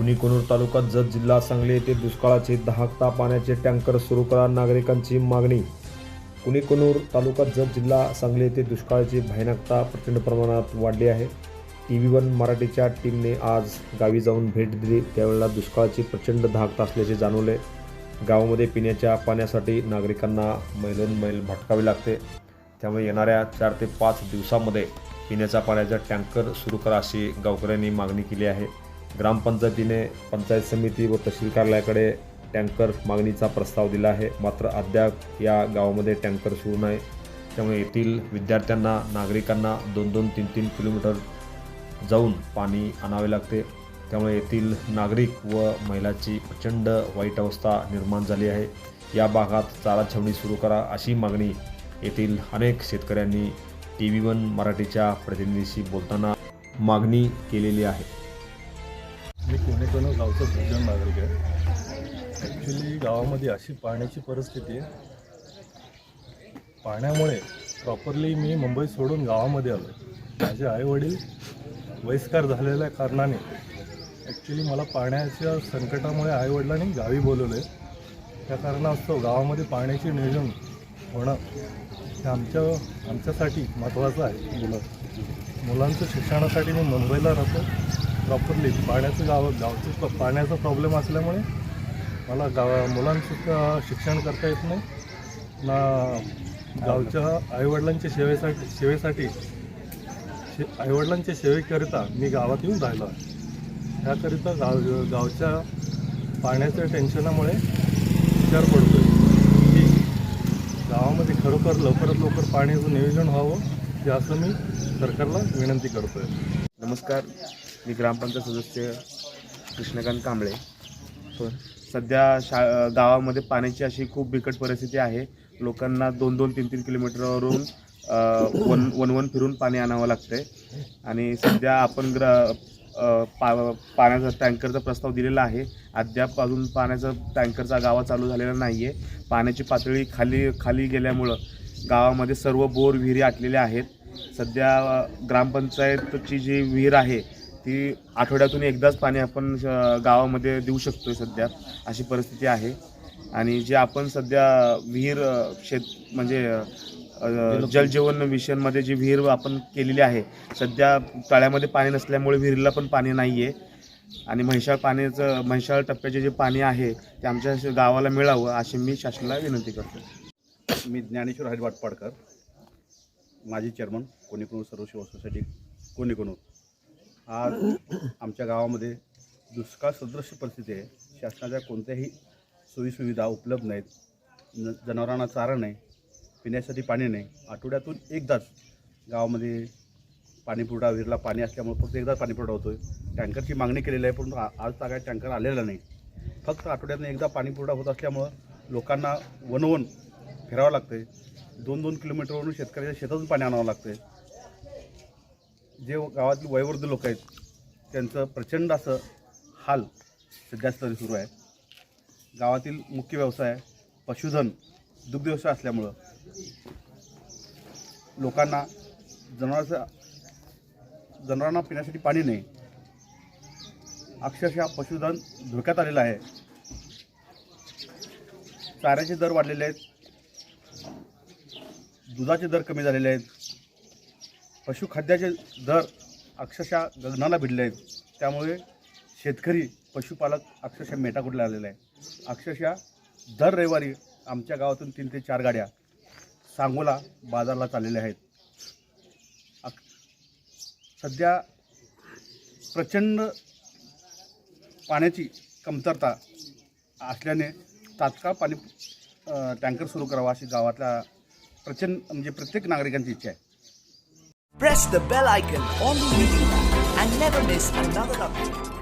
कुणीकोणूर तालुका जत जिल्हा सांगली येथे दुष्काळाचे दहाकता पाण्याचे टँकर सुरू करा, नागरिकांची मागणी। कुणीकोणूर तालुका जत जिल्हा सांगली येथे दुष्काळाची भयानकता प्रचंड प्रमाणात वाढली आहे। TV1 मराठीच्या टीमने आज गावी जाऊन भेट दिली, त्यावेळेला दुष्काळाची प्रचंड दहाकता असल्याचे जाणवले। गावामध्ये पिण्याच्या पाण्यासाठी नागरिकांना मैलोनमैल भटकावे लागते, त्यामुळे येणाऱ्या 4 ते 5 दिवसांमध्ये पिण्याच्या पाण्याचा टँकर सुरू करा अशी गावकऱ्यांनी मागणी केली आहे। ग्रामपंचायतीने पंचायत समिती व तहसील कार्यालयाकडे टँकर मागणीचा प्रस्ताव दिला आहे, मात्र अद्याप या गावामध्ये टँकर सुरू नाही। त्यामुळे येथील विद्यार्थ्यांना, नागरिकांना 2-2, 3-3 किलोमीटर जाऊन पाणी आणावे लागते। त्यामुळे येथील नागरिक व महिलांची प्रचंड वाईट अवस्था निर्माण झाली आहे। या भागात चारा छावणी सुरू करा अशी मागणी येथील अनेक शेतकऱ्यांनी TV1 मराठीच्या प्रतिनिधीशी बोलताना मागणी केलेली आहे। मी कुणीकोणूर गावचा भूजन नागरिक आहे। ॲक्च्युली गावामध्ये अशी पाण्याची परिस्थिती आहे, पाण्यामुळे प्रॉपरली मी मुंबई सोडून गावामध्ये आलो आहे। माझे आईवडील वयस्कर झालेल्या कारणाने ॲक्च्युली मला पाण्याच्या संकटामुळे आईवडिलांनी गावी बोलवलं आहे। त्या कारणास्तव गावामध्ये पाण्याचे नियोजन होणं हे आमच्यासाठी महत्त्वाचं आहे। मुलांचं शिक्षणासाठी मी मुंबईला राहतो। प्रॉपरली गावचं पाण्याचा प्रॉब्लेम असल्यामुळे मला मुलांचं शिक्षण करता येत नाही ना। गावच्या आईवडिलांच्या सेवेसाठी आईवडिलांच्या सेवेकरिता मी गावात येऊन राहिलो आहे। त्याकरिता गावच्या पाण्याच्या टेन्शनामुळे विचार पडतो की गावामध्ये खरोखर लवकरात लवकर पाण्याचं नियोजन व्हावं, हे असं मी सरकारला विनंती करतो आहे। नमस्कार, मी ग्रामपंचायत सदस्य कृष्णकांत कांबळे। सध्या गावामध्ये पाण्याची अशी खूप बिकट परिस्थिती आहे। लोकांना 2-2, 3-3 किलोमीटरवरून वन फिरून पाणी आणावं लागतंय। आणि सध्या आपण पाण्याचा टँकरचा प्रस्ताव दिलेला आहे। अद्याप अजून पाण्याचा टँकरचा गावात चालू झालेला नाही आहे। पाण्याची पातळी खाली गेल्यामुळं गावामध्ये सर्व बोर विहिरी आटलेल्या आहेत। सध्या ग्रामपंचायतची जी विहीर आहे ती आठवड्यातून एकदाच पाणी आपण गावामध्ये देऊ शकतोय, सध्या अशी परिस्थिती आहे। आणि जे आपण सध्या विहीर जलजीवन मिशनमध्ये जी विहीर आपण केलेली आहे, सध्या तळ्यामध्ये पाणी नसल्यामुळे विहिरीला पण पाणी नाही आहे। आणि म्हैसाळ टप्प्याचे जे पाणी आहे ते आमच्या गावाला मिळावं अशी मी शासनाला विनंती करतो। मी ज्ञानेश्वर हरी वाटपाडकर, माजी चेअरमन कुणीकोणूर सर्व सेवा सोसायटी कुणीकोणूर। आज आमच्या गावामध्ये दुष्काळ सदृश परिस्थिती आहे। शासनाच्या कोणत्याही सोयीसुविधा उपलब्ध नाहीत। जनावरांना चारा नाही, पिण्यासाठी पाणी नाही। आठवड्यातून एकदाच गावामध्ये पाणीपुरवठा, विहिरीला पाणी असल्यामुळे फक्त एकदाच पाणीपुरवठा होतो आहे। टँकरची मागणी केलेली आहे, परंतु आज काय टँकर आलेला नाही। फक्त आठवड्यातून एकदा पाणीपुरवठा होत असल्यामुळं लोकांना वन फिरावं लागतं आहे। 2-2 किलोमीटरवरून शेतकऱ्याच्या शेतातून पाणी आणावं लागतं आहे। जे गावातील वयोवृद्ध लोक आहेत त्यांचं प्रचंड असं हाल सध्या तरी सुरू आहे। गावातील मुख्य व्यवसाय पशुधन, दुग्ध व्यवसाय असल्यामुळं लोकांना जनावरांना पिण्यासाठी पाणी नाही। अक्षरशः पशुधन धोक्यात आलेलं आहे। चाऱ्याचे दर वाढलेले आहेत, दुधाचे दर कमी झालेले आहेत, पशुखाद्याचे दर अक्षरशः गगनाला भिडले आहेत। त्यामुळे शेतकरी, पशुपालक अक्षरशः मेटाकुटीला आलेला आहे। अक्षरशः दर रविवारी आमच्या गावातून 3 ते 4 गाड्या सांगोला बाजारला चाललेल्या आहेत। सध्या प्रचंड पाण्याची कमतरता असल्याने तात्काळ पाणी टँकर सुरू करावा अशी गावातल्या प्रत्येक नागरिकांची इच्छा आहे। Press the bell icon on the YouTube and never miss another update.